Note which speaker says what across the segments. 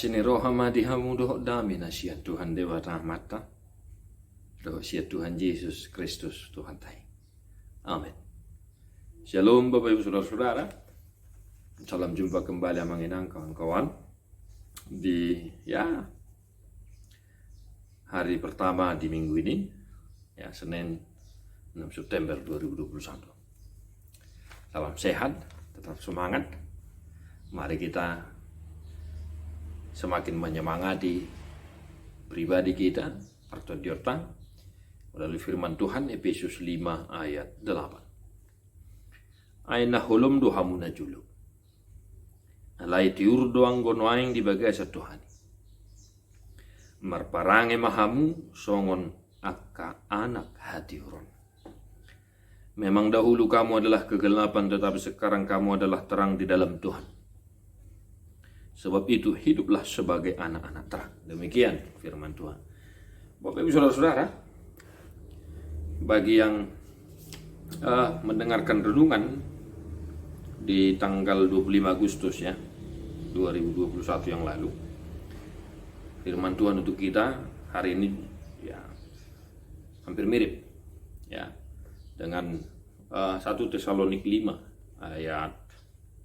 Speaker 1: Asini roha madihamu doh dami nasihat Tuhan Dewa Rahmata. Doh siat Tuhan Yesus Kristus Tuhan Tai. Amin. Shalom Bapak Ibu Saudara-saudara. Salam jumpa kembali mengenang kawan-kawan di hari pertama di minggu ini, Senin 6 September 2021. Salam sehat, tetap semangat. Mari kita semakin menyemangati pribadi kita atau diotang melalui firman Tuhan Efesus 5 ayat 8. Aina holom dohamu najulu. Alai tiur doang gono aing di bagasa Tuhan. Marparange mahamu songon akka anak hati uron. Memang dahulu kamu adalah kegelapan, tetapi sekarang kamu adalah terang di dalam Tuhan. Sebab itu hiduplah sebagai anak-anak terang. Demikian firman Tuhan. Bapak Ibu Saudara-saudara, bagi yang mendengarkan renungan di tanggal 25 Agustus 2021 yang lalu, firman Tuhan untuk kita hari ini hampir mirip dengan 1 Tesalonik 5 ayat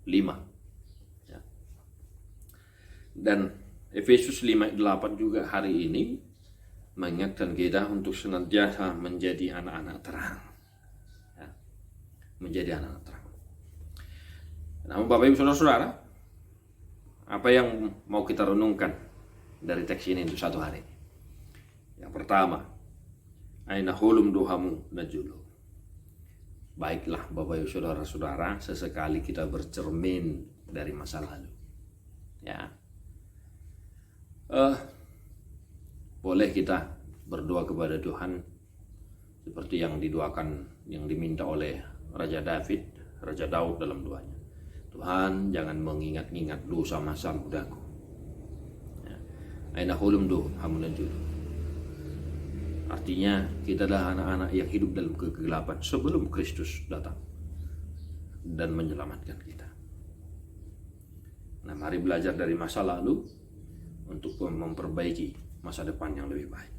Speaker 1: 5. Dan Efesus 5 ayat 8 juga hari ini mengingatkan kita untuk senantiasa menjadi anak-anak terang. Menjadi anak-anak terang. Namun Bapak Ibu Saudara-saudara, apa yang mau kita renungkan dari teks ini untuk satu hari? Yang pertama, aina holum dohamu najulu. Baiklah Bapak Ibu Saudara-saudara, sesekali kita bercermin dari masa lalu. Boleh kita berdoa kepada Tuhan seperti yang didoakan, yang diminta oleh Raja Daud dalam doanya. Tuhan, jangan mengingat-ingat dosa masa mudaku. Aina hulum dohamu najulu. Artinya kita adalah anak-anak yang hidup dalam kegelapan sebelum Kristus datang dan menyelamatkan kita. Nah, mari belajar dari masa lalu untuk memperbaiki masa depan yang lebih baik.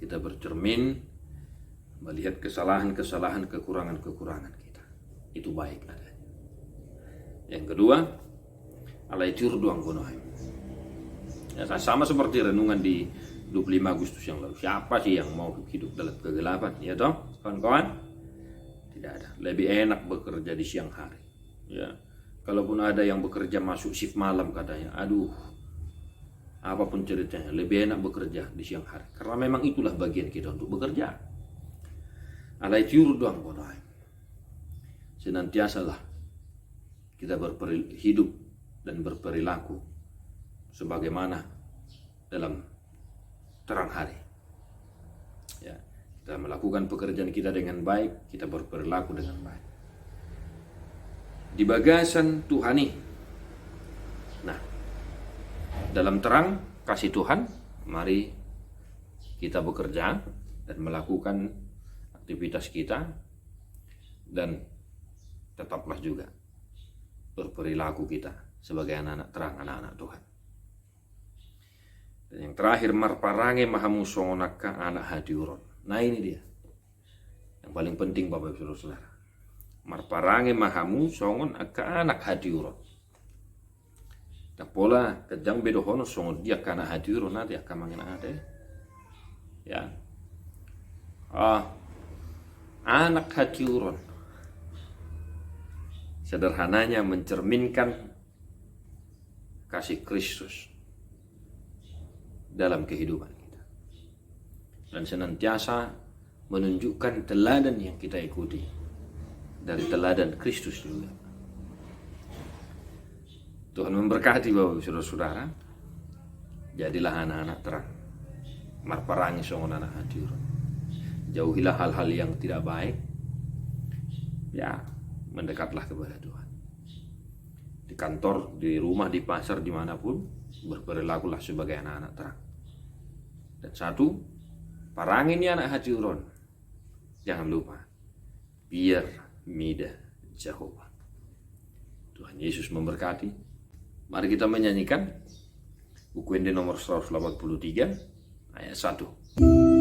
Speaker 1: Kita bercermin, melihat kesalahan-kesalahan, kekurangan-kekurangan kita. Itu baik adanya. Yang kedua, alai curduang konohai. Sama seperti renungan di 25 Agustus yang lalu. Siapa sih yang mau hidup dalam kegelapan? Ya toh, kawan-kawan? Tidak ada. Lebih enak bekerja di siang hari. Kalaupun ada yang bekerja masuk shift malam katanya, apapun ceritanya, lebih enak bekerja di siang hari. Karena memang itulah bagian kita untuk bekerja. Alai tiur doang bodoh. Senantiasalah kita hidup dan berperilaku sebagaimana dalam terang hari. Kita melakukan pekerjaan kita dengan baik, kita berperilaku dengan baik. Di bagasan Tuhani. Nah, dalam terang kasih Tuhan, mari kita bekerja dan melakukan aktivitas kita, dan tetaplah juga berperilaku kita sebagai anak-anak terang, anak-anak Tuhan. Dan yang terakhir, marparange mahamu songonaka anak hadiuron. Nah, ini dia yang paling penting Bapak Ibu Saudara. Marparange mahamu songon akka anak hadiuron. Tak pola kejang bedohono songon dia kana hadiuron nanti akan mangena ada. Anak hadiuron. Sederhananya mencerminkan kasih Kristus dalam kehidupan kita. Dan senantiasa menunjukkan teladan yang kita ikuti dari teladan Kristus juga. Tuhan memberkati Bapak Saudara-saudara. Jadilah anak-anak terang. Marparangi songon anak hadiuron. Jauhilah hal-hal yang tidak baik. Mendekatlah kepada Tuhan. Di kantor, di rumah, di pasar, dimanapun, berperilakulah sebagai anak-anak terang. Dan satu, parangin ya anak hadiuron. Jangan lupa, biar Mida Jehovah. Tuhan Yesus memberkati. Mari kita menyanyikan UKND nomor 183 ayat 1.